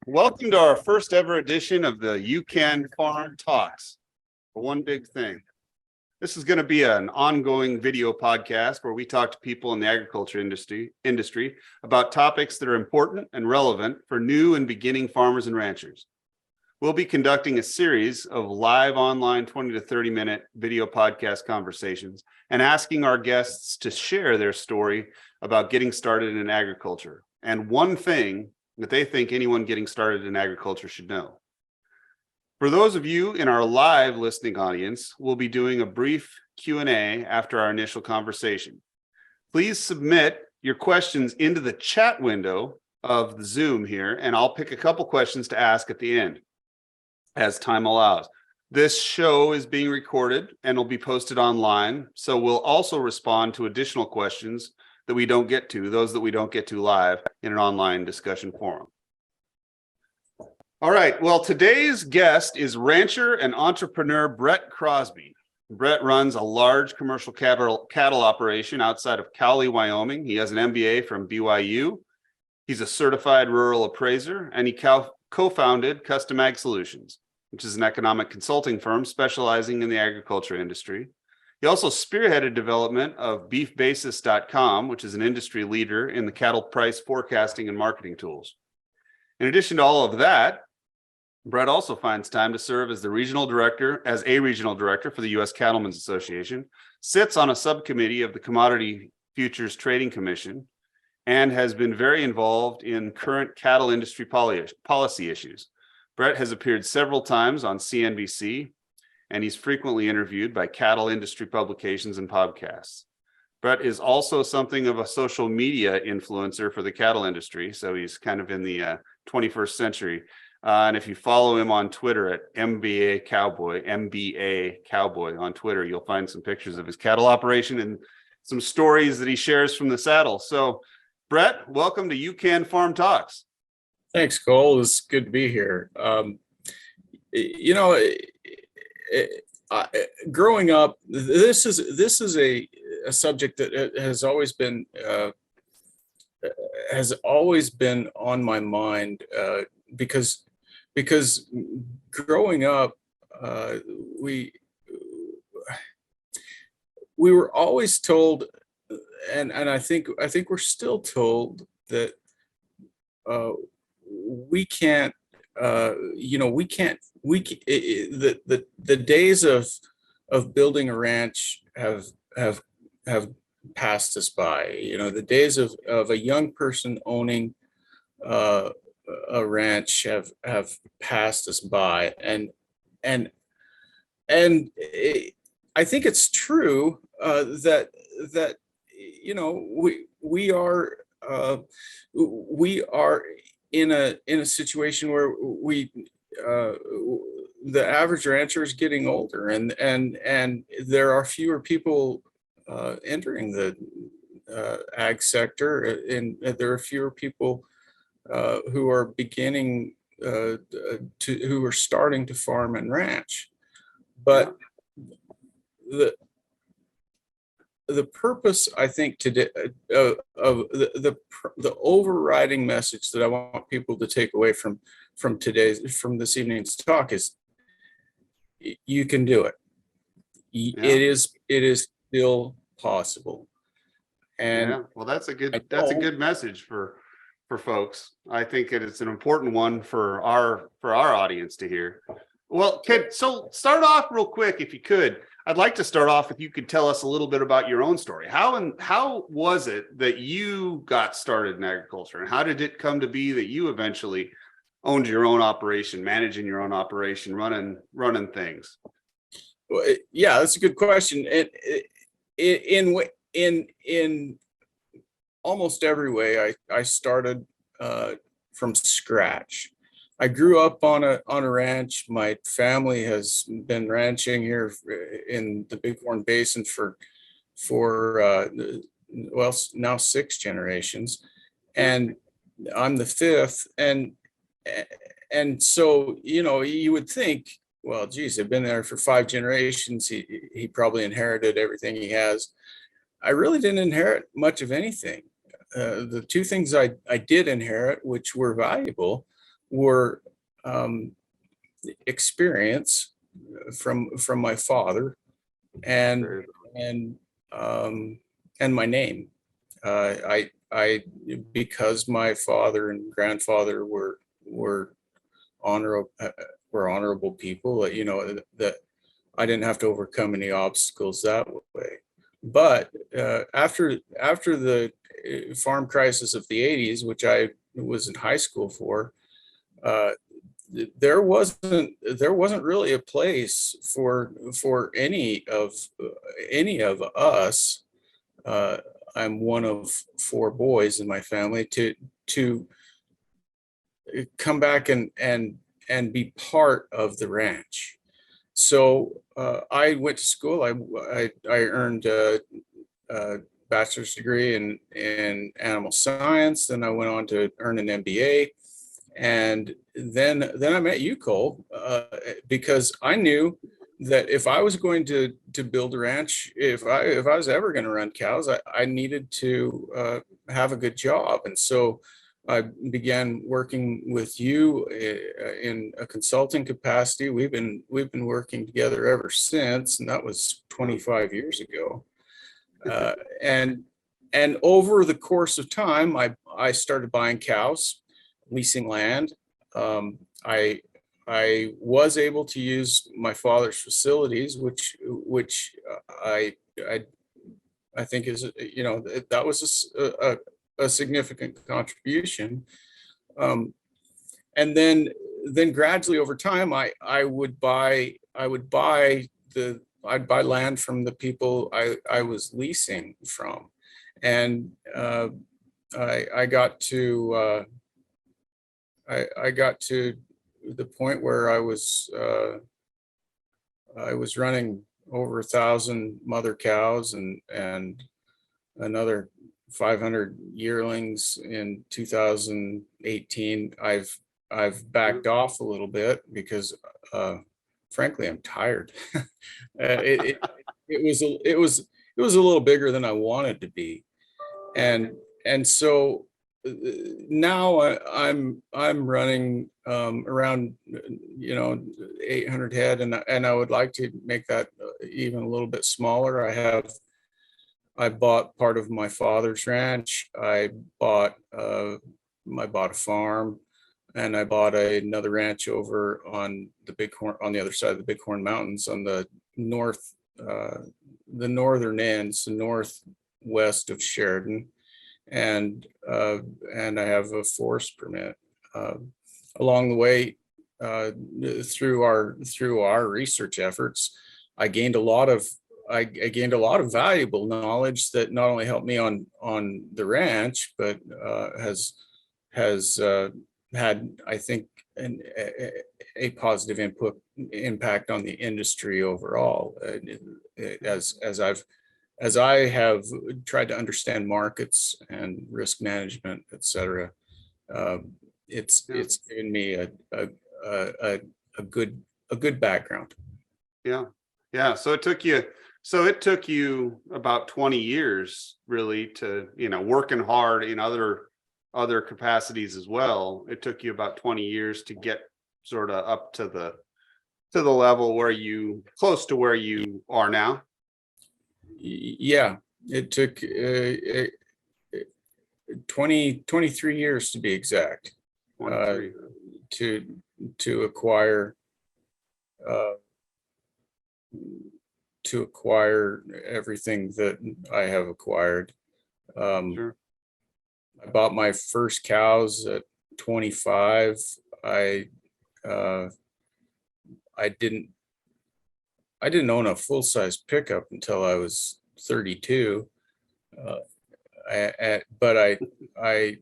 Welcome to our first ever edition of the You Can Farm Talks for One Big Thing. This is going to be an ongoing video podcast where we talk to people in the agriculture industry about topics that are important and relevant for new and beginning farmers and ranchers. We'll be conducting a series of live online 20 to 30 minute video podcast conversations and asking our guests to share their story about getting started in agriculture and one thing that they think anyone getting started in agriculture should know. For those of you in our live listening audience, we'll be doing a brief Q&A after our initial conversation. Please submit your questions into the chat window of the Zoom here, and I'll pick a couple questions to ask at the end as time allows. This show is being recorded and will be posted online, so we'll also respond to additional questions that we don't get to, those that we don't get to live in an online discussion forum. All right, well, today's guest is rancher and entrepreneur Brett Crosby. Brett runs a large commercial cattle operation outside of Cowley, Wyoming. He has an MBA from BYU. He's a certified rural appraiser, and he co-founded Custom Ag Solutions, which is an economic consulting firm specializing in the agriculture industry. He also spearheaded development of beefbasis.com, which is an industry leader in the cattle price forecasting and marketing tools. In addition to all of that, Brett also finds time to serve as a regional director for the U.S. Cattlemen's Association, sits on a subcommittee of the Commodity Futures Trading Commission, and has been very involved in current cattle industry policy issues. Brett has appeared several times on CNBC, and he's frequently interviewed by cattle industry publications and podcasts. Brett is also something of a social media influencer for the cattle industry, so he's kind of in the 21st century. And if you follow him on Twitter at MBA Cowboy on Twitter, you'll find some pictures of his cattle operation and some stories that he shares from the saddle. So, Brett, welcome to You Can Farm Talks. Thanks, Cole. It's good to be here. Growing up, this is a subject that has always been on my mind because growing up, we were always told, and I think we're still told that we can't. The days of building a ranch have passed us by. The days of a young person owning a ranch have passed us by, and I think it's true that we are in a situation where the average rancher is getting older, and there are fewer people entering the ag sector, and there are fewer people who are beginning who are starting to farm and ranch. But the purpose, I think, today of the overriding message that I want people to take away from this evening's talk is you can do it. Yeah. It is still possible. And well, that's a good message for folks. I think that it's an important one for our audience to hear. Well, so start off real quick, if you could. I'd like to start off if you could tell us a little bit about your own story. How was it that you got started in agriculture, and how did it come to be that you eventually owned your own operation, managing your own operation, running things? Well, yeah, that's a good question. In almost every way, I started from scratch. I grew up on a ranch. My family has been ranching here in the Bighorn Basin for now 6 generations, and I'm the 5th. And so you would think, well, geez, I've been there for 5 generations. He probably inherited everything he has. I really didn't inherit much of anything. The 2 things I did inherit, which were valuable, were experience from my father and Very- and my name. I because my father and grandfather were honorable honorable people. That I didn't have to overcome any obstacles that way. But after the farm crisis of the '80s, which I was in high school for, uh, there wasn't really a place for any of us. Uh, I'm one of four boys in my family to come back and be part of the ranch. So I went to school. I earned a bachelor's degree in animal science. Then I went on to earn an MBA, and then I met you, Cole, because I knew that if I was going to build a ranch, if I was ever going to run cows, I needed to have a good job, and so I began working with you in a consulting capacity. We've been working together ever since, and that was 25 years ago. Uh, and over the course of time, I started buying cows, leasing land. I was able to use my father's facilities, which I think is, that was a significant contribution. Um, and then gradually over time, I'd buy land from the people I was leasing from, and I got to I got to the point where I was running over 1,000 mother cows and another 500 yearlings in 2018. I've backed off a little bit because frankly I'm tired. It was a little bigger than I wanted to be, and so now I'm running around 800 head, and I would like to make that even a little bit smaller. I bought part of my father's ranch. I bought a farm, and I bought another ranch over on the other side of the Bighorn Mountains on the northern ends, the northwest of Sheridan, and I have a forest permit. Along the way, through our research efforts, I gained a lot of valuable knowledge that not only helped me on the ranch, but has had, I think, a positive impact on the industry overall. As I have tried to understand markets and risk management, et cetera, it's given me a good background. Yeah. Yeah. So it took you about 20 years really to, working hard in other capacities as well. It took you about 20 years to get sort of up to the level close to where you are now. Yeah, it took 23 years to be exact, 23. to acquire everything that I have acquired. Sure. I bought my first cows at 25. I didn't own a full-size pickup until I was 32. But I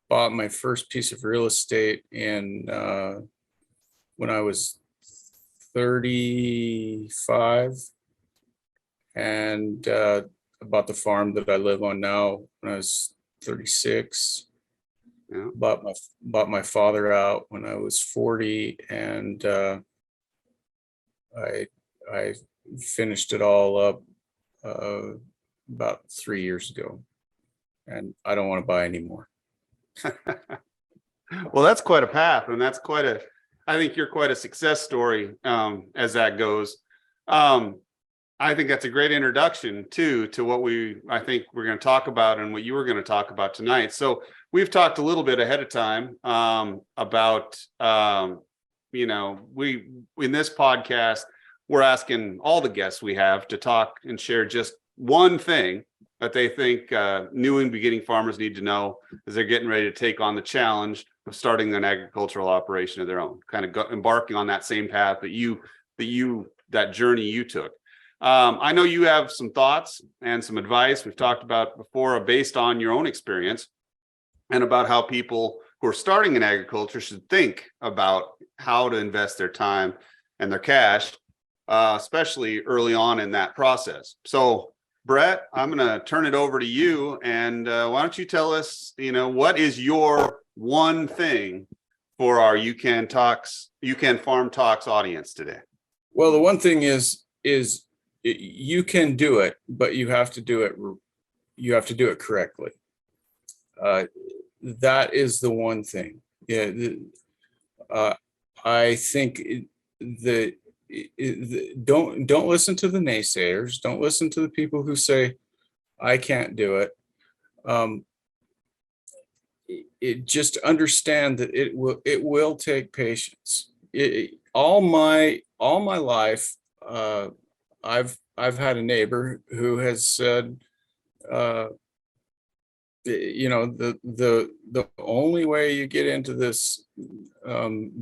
bought my first piece of real estate when I was 35, and I bought the farm that I live on now when I was 36. Yeah. Bought my father out when I was 40, and I finished it all up about 3 years ago, and I don't want to buy anymore. Well, that's quite a path, and that's I think you're quite a success story as that goes. I think that's a great introduction to what I think we're going to talk about and what you were going to talk about tonight. So we've talked a little bit ahead of time about, we in this podcast, we're asking all the guests we have to talk and share just one thing that they think new and beginning farmers need to know as they're getting ready to take on the challenge of starting an agricultural operation of their own, kind of embarking on that same path that journey you took. I know you have some thoughts and some advice we've talked about before based on your own experience and about how people who are starting in agriculture should think about how to invest their time and their cash, especially early on in that process. So Brett, I'm going to turn it over to you. And why don't you tell us, what is your one thing for our You Can Farm Talks audience today? Well, the one thing is you can do it, but you have to do it correctly. That is the one thing. Yeah, I think don't listen to the naysayers. Don't listen to the people who say I can't do it. Just understand that it will take patience. All my life, I've had a neighbor who has said, the only way you get into this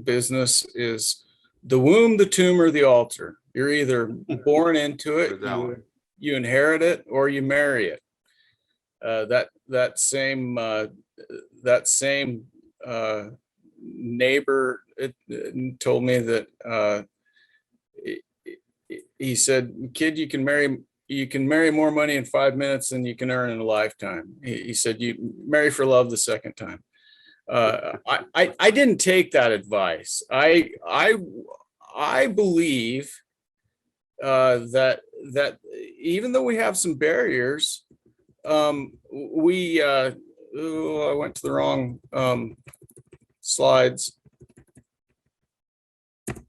business is the womb, the tomb, or the altar. You're either born into it, you inherit it, or you marry it. That same neighbor told me that he said, "Kid, you can marry more money in 5 minutes than you can earn in a lifetime." He said, "You marry for love the second time." I didn't take that advice. I believe that even though we have some barriers, I went to the wrong slides.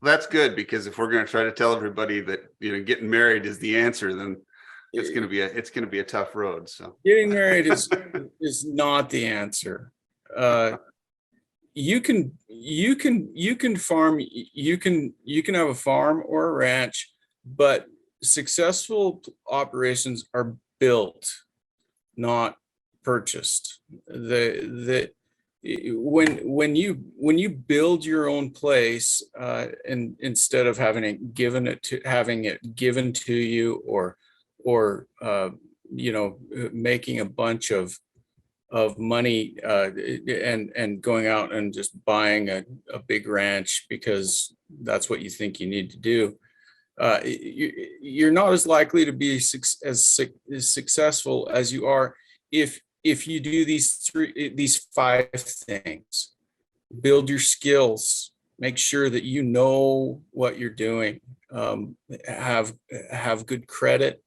That's good, because if we're going to try to tell everybody that getting married is the answer, then it's going to be a tough road. So getting married is not the answer. You can farm, you can have a farm or a ranch, but successful operations are built, not purchased. When you build your own place, and instead of having it given to you, or making a bunch of money and going out and just buying a big ranch because that's what you think you need to do, you're not as likely to be as successful as you are if you do these 5 things. Build your skills, make sure that you know what you're doing, have good credit,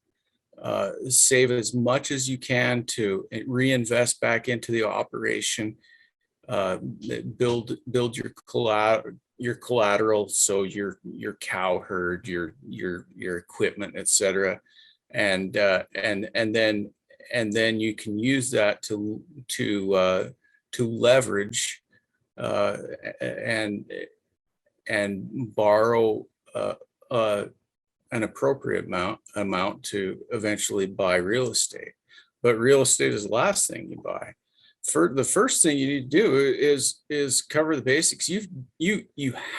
save as much as you can to reinvest back into the operation, build your collateral, so your cow herd, your equipment, etc., and then you can use that to leverage and borrow an appropriate amount to eventually buy real estate. But real estate is the last thing you buy. The first thing you need to do is cover the basics. You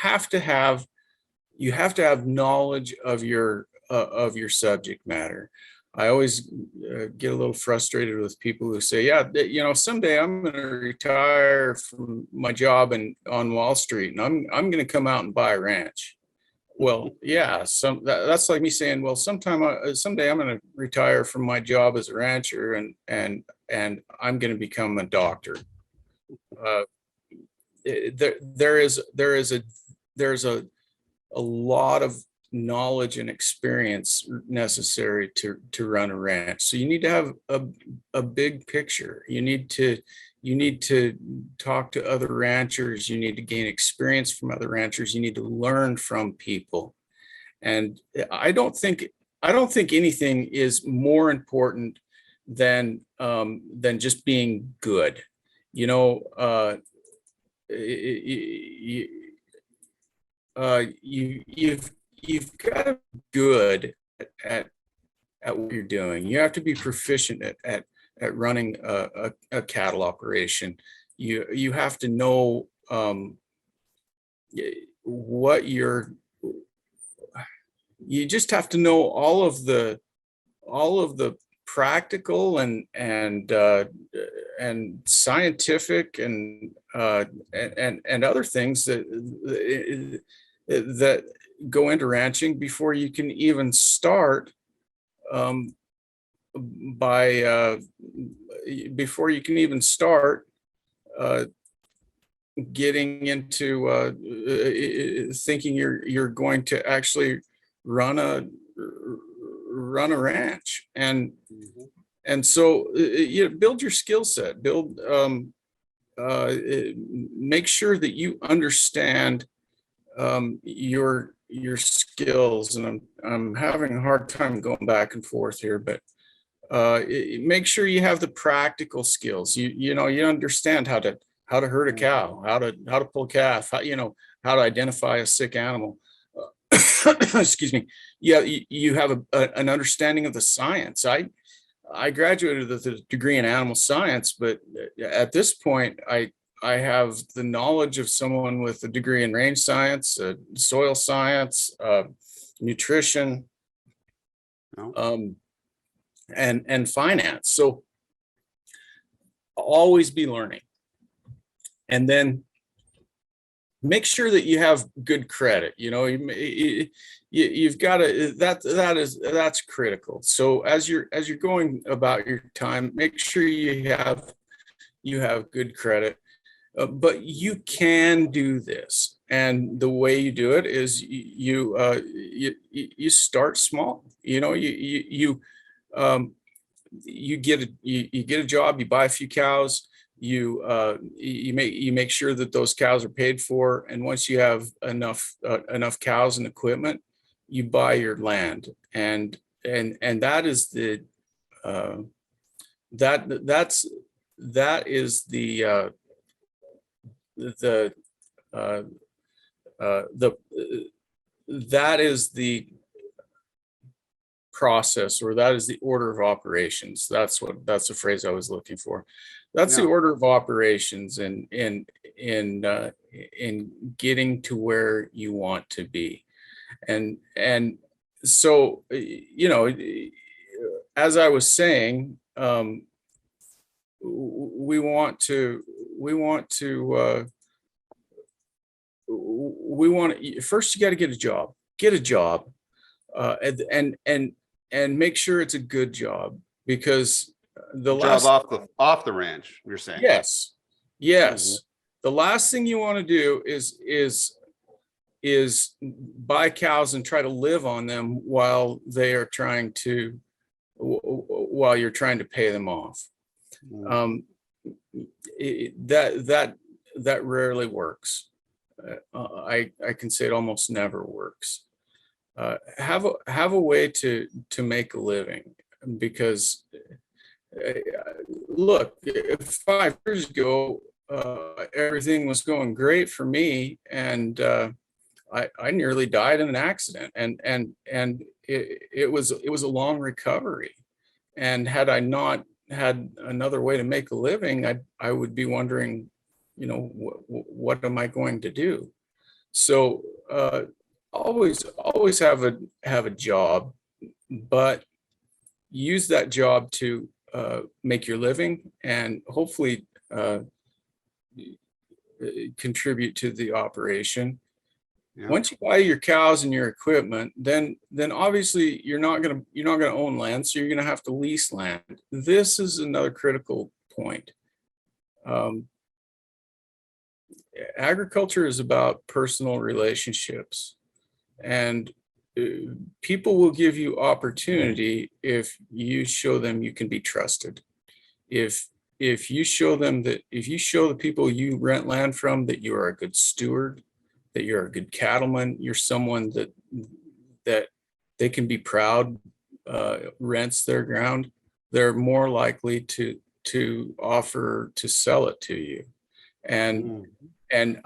have to have knowledge of your subject matter. I always get a little frustrated with people who say, "Yeah, someday I'm going to retire from my job on Wall Street, and I'm going to come out and buy a ranch." Well, yeah, that's like me saying, "Well, someday I'm going to retire from my job as a rancher, and I'm going to become a doctor." There's a lot of knowledge and experience necessary to run a ranch. So you need to have a big picture. You need to You need to talk to other ranchers. You need to gain experience from other ranchers. You need to learn from people. And I don't think anything is more important than just being good. You know, you've got to be good at what you're doing. You have to be proficient at running a cattle operation. You have to know what you just have to know all of the practical and scientific and other things that go into ranching before you can even start before you can even start getting into thinking you're going to actually run a ranch. And so you build your skill set, make sure that you understand your skills. And I'm having a hard time going back and forth here, but make sure you have the practical skills. You know, you understand how to herd a cow, how to pull a calf, how to identify a sick animal. Excuse me. Yeah, you have an understanding of the science. I graduated with a degree in animal science, but at this point, I have the knowledge of someone with a degree in range science, soil science, nutrition, and finance. So always be learning, and then make sure that you have good credit. You know, you've got to, that's critical. So as you're going about your time, make sure you have good credit. But you can do this, and the way you do it is you start small. You know, you get a job, you buy a few cows, you make sure that those cows are paid for, and once you have enough cows and equipment, you buy your land, and that is the that is the that is the process, or that is the order of operations. That's the phrase I was looking for. That's the order of operations in getting to where you want to be. And so, you know, as I was saying, we want to first, you got to get a job, and make sure it's a good job, because the job last off the ranch, you're saying. Yes. The last thing you want to do is buy cows and try to live on them while you're trying to pay them off. That rarely works. I can say it almost never works. Have a way to make a living, because look, 5 years ago, everything was going great for me, and I nearly died in an accident, and it was a long recovery. And had I not had another way to make a living, I would be wondering, you know, what am I going to do? So always have a job, but use that job to make your living, and hopefully contribute to the operation. Once you buy your cows and your equipment, then obviously you're not going to own land, so you're going to have to lease land. This is another critical point. Agriculture is about personal relationships, and people will give you opportunity if you show them you can be trusted. If if you show them that, if you show the people you rent land from that you are a good steward, that you're a good cattleman, you're someone that they can be proud, rents their ground, they're more likely to offer to sell it to you. And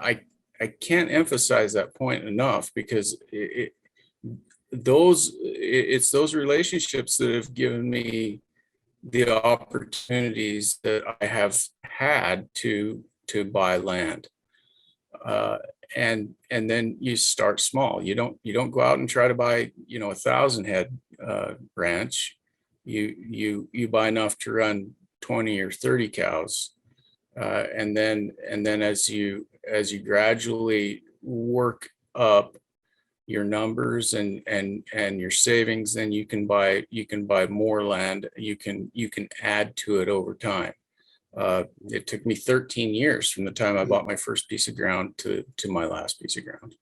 I can't emphasize that point enough, because it's those relationships that have given me the opportunities that I have had to buy land. And then you start small. You don't go out and try to buy 1,000 head ranch. You buy enough to run 20 or 30 cows, and then as you gradually work up your numbers and your savings, then you can buy more land. You can add to it over time. It took me 13 years from the time I bought my first piece of ground to my last piece of ground.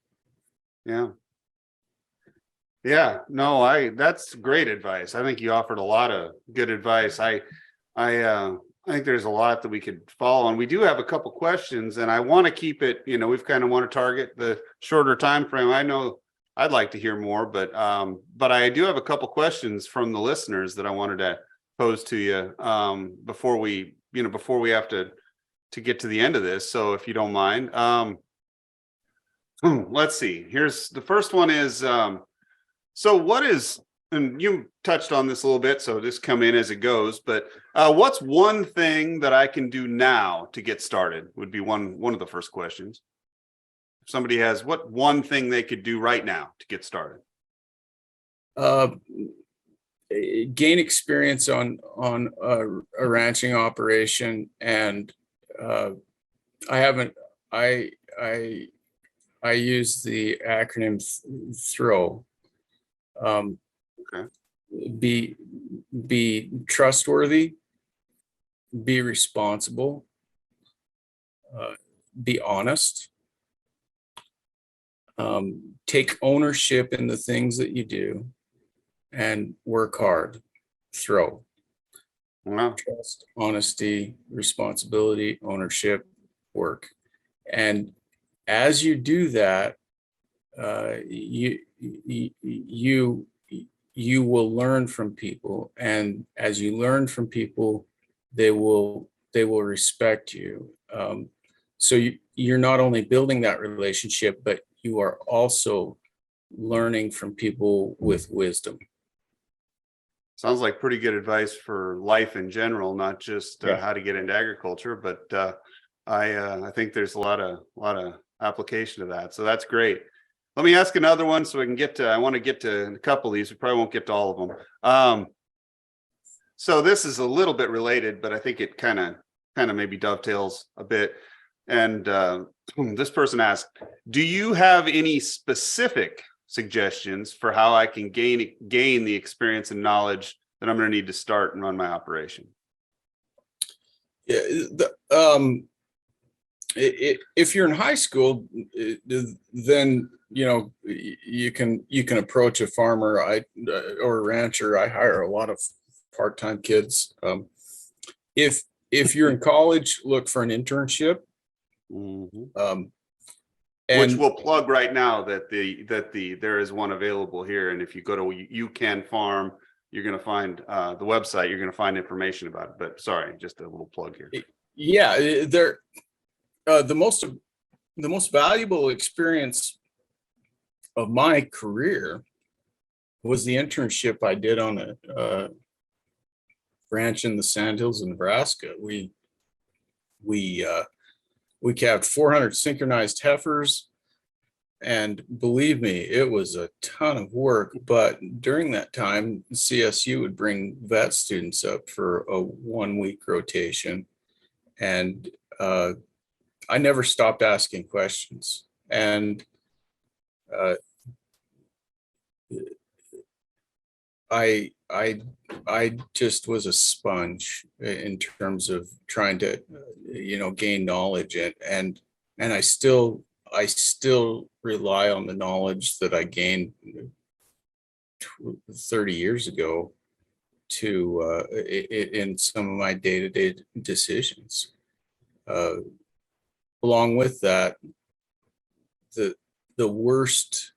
Yeah, no, that's great advice. I think you offered a lot of good advice. I think there's a lot that we could follow, and we do have a couple questions, and I want to keep it, we've kind of want to target the shorter time frame. I know I'd like to hear more, but I do have a couple questions from the listeners that I wanted to pose to you before we have to get to the end of this. So if you don't mind, let's see. Here's the first one is, so what is, and you touched on this a little bit, so just come in as it goes, but what's one thing that I can do now to get started would be one of the first questions. If somebody has, what one thing they could do right now to get started? Gain experience on a ranching operation, and I use the acronym THROW. Okay. Be trustworthy, be responsible, be honest, take ownership in the things that you do, and work hard. THROW. Wow. Trust, honesty, responsibility, ownership, work. And as you do that, you will learn from people, and as you learn from people, they will respect you. So you're not only building that relationship, but you are also learning from people with wisdom. Sounds like pretty good advice for life in general, not just how to get into agriculture, but I think there's a lot of application to that. So that's great. Let me ask another one so we can I want to get to a couple of these. We probably won't get to all of them. So this is a little bit related, but I think it kind of maybe dovetails a bit. And this person asked, do you have any specific suggestions for how I can gain the experience and knowledge that I'm going to need to start and run my operation? Yeah, if you're in high school, then you can approach a farmer or a rancher. I hire a lot of part-time kids. If you're in college, look for an internship. Mm-hmm. Which we'll plug right now that there is one available here, and if you go to You Can Farm, you're going to find the website. You're going to find information about it. But sorry, just a little plug here. Yeah, the most valuable experience of my career was the internship I did on a ranch in the Sandhills in Nebraska. We calved 400 synchronized heifers, and believe me, it was a ton of work. But during that time, CSU would bring vet students up for a 1-week rotation, and I never stopped asking questions. And I just was a sponge in terms of trying to gain knowledge, and I still rely on the knowledge that I gained 30 years ago in some of my day-to-day decisions. Along with that, the worst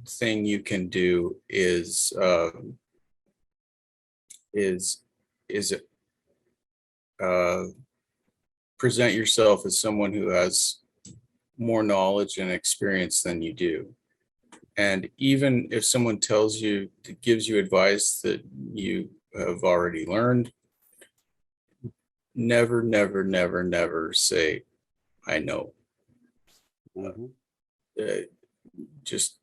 thing you can do is present yourself as someone who has more knowledge and experience than you do. And even if someone gives you advice that you have already learned, never, never, never, never say, I know. Just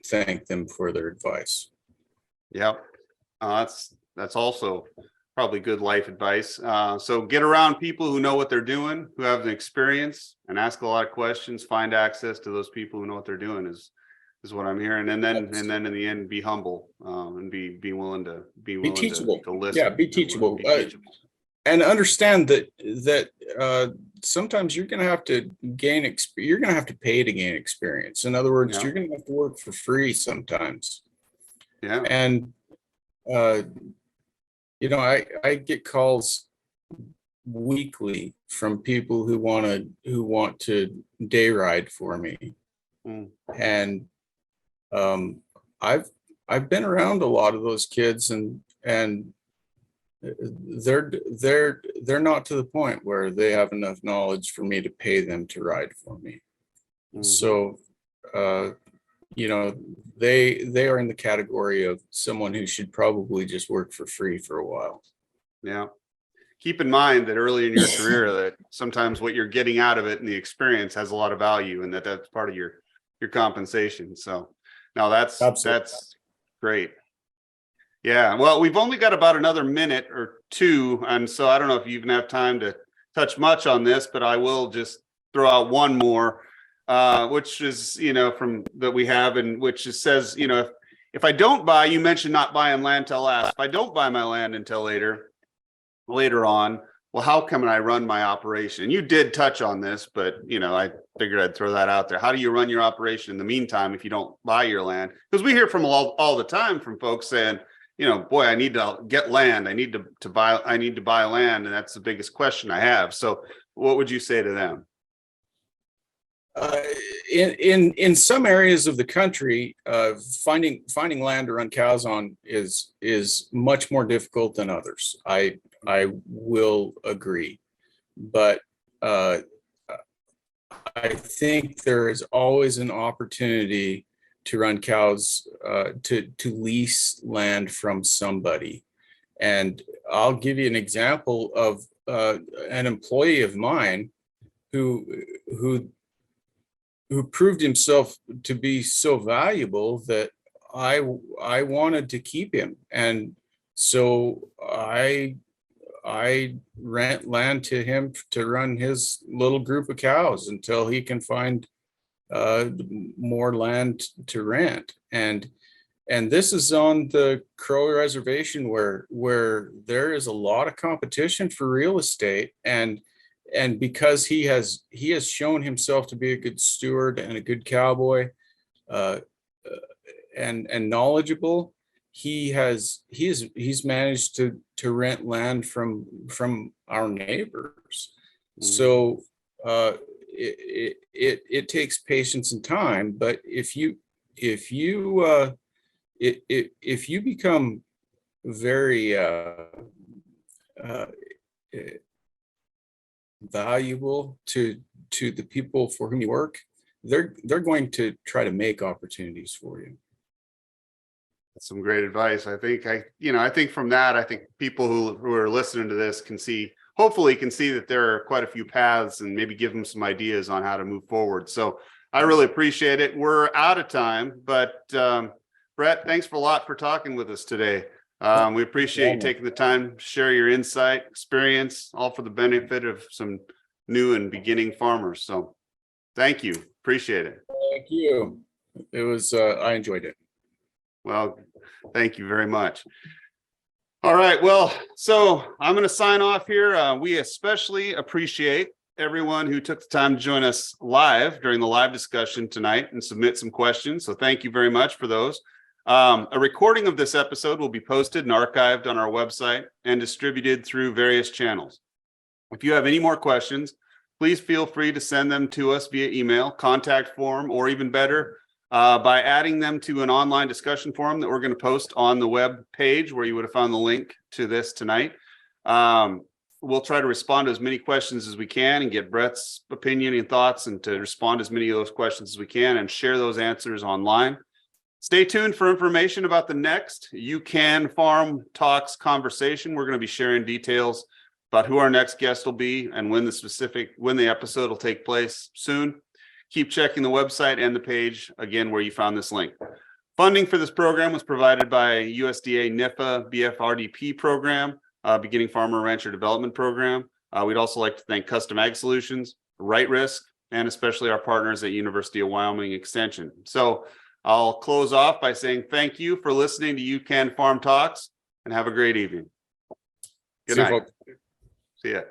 thank them for their advice. Yep. That's also probably good life advice. So get around people who know what they're doing, who have the experience, and ask a lot of questions. Find access to those people who know what they're doing is what I'm hearing. And then in the end, be humble, and be willing to teachable. to listen. Yeah, be teachable. And understand that sometimes you're going to have to you're going to have to pay to gain experience. In other words, you're going to have to work for free sometimes. Yeah. And I get calls weekly from people who want to day ride for me. And I've been around a lot of those kids, and they're not to the point where they have enough knowledge for me to pay them to ride for me. So they are in the category of someone who should probably just work for free for a while. Yeah. Keep in mind that early in your career that sometimes what you're getting out of it and the experience has a lot of value, and that's part of your compensation. So now that's great. Yeah. Well, we've only got about another minute or two. And so I don't know if you can have time to touch much on this, but I will just throw out one more, which is, from that we have, and which is, says, if I don't buy, you mentioned not buying land till last. If I don't buy my land until later on, well, how can I run my operation? And you did touch on this, but, I figured I'd throw that out there. How do you run your operation in the meantime if you don't buy your land? Because we hear from all the time from folks saying, boy, I need to get land. I need to buy land. And that's the biggest question I have. So what would you say to them? In some areas of the country, finding land to run cows on is much more difficult than others. I will agree, but I think there is always an opportunity to run cows, to lease land from somebody. And I'll give you an example of an employee of mine who proved himself to be so valuable that I wanted to keep him. And so I rent land to him to run his little group of cows until he can find more land to rent. And this is on the Crow Reservation where there is a lot of competition for real estate, and because he has shown himself to be a good steward and a good cowboy, and knowledgeable, he's managed to rent land from our neighbors. So it takes patience and time, but if you become very valuable to the people for whom you work, they're going to try to make opportunities for you. That's some great advice. I think from that, I think people who are listening to this hopefully can see that there are quite a few paths, and maybe give them some ideas on how to move forward. So I really appreciate it. We're out of time, but Brett, thanks a lot for talking with us today. We appreciate you taking the time to share your insight, experience, all for the benefit of some new and beginning farmers. So thank you. Appreciate it. Thank you. It was, I enjoyed it. Well, thank you very much. All right. Well, so I'm going to sign off here. We especially appreciate everyone who took the time to join us live during the live discussion tonight and submit some questions. So thank you very much for those. A recording of this episode will be posted and archived on our website and distributed through various channels. If you have any more questions, please feel free to send them to us via email, contact form, or even better, by adding them to an online discussion forum that we're going to post on the web page where you would have found the link to this tonight. We'll try to respond to as many questions as we can and get Brett's opinion and thoughts, and to respond to as many of those questions as we can and share those answers online. Stay tuned for information about the next You Can Farm Talks conversation. We're going to be sharing details about who our next guest will be and when the episode will take place soon. Keep checking the website and the page, again, where you found this link. Funding for this program was provided by USDA NIFA BFRDP program, Beginning Farmer Rancher Development Program. We'd also like to thank Custom Ag Solutions, Right Risk, and especially our partners at University of Wyoming Extension. So I'll close off by saying thank you for listening to You Can Farm Talks, and have a great evening. Good night. See ya.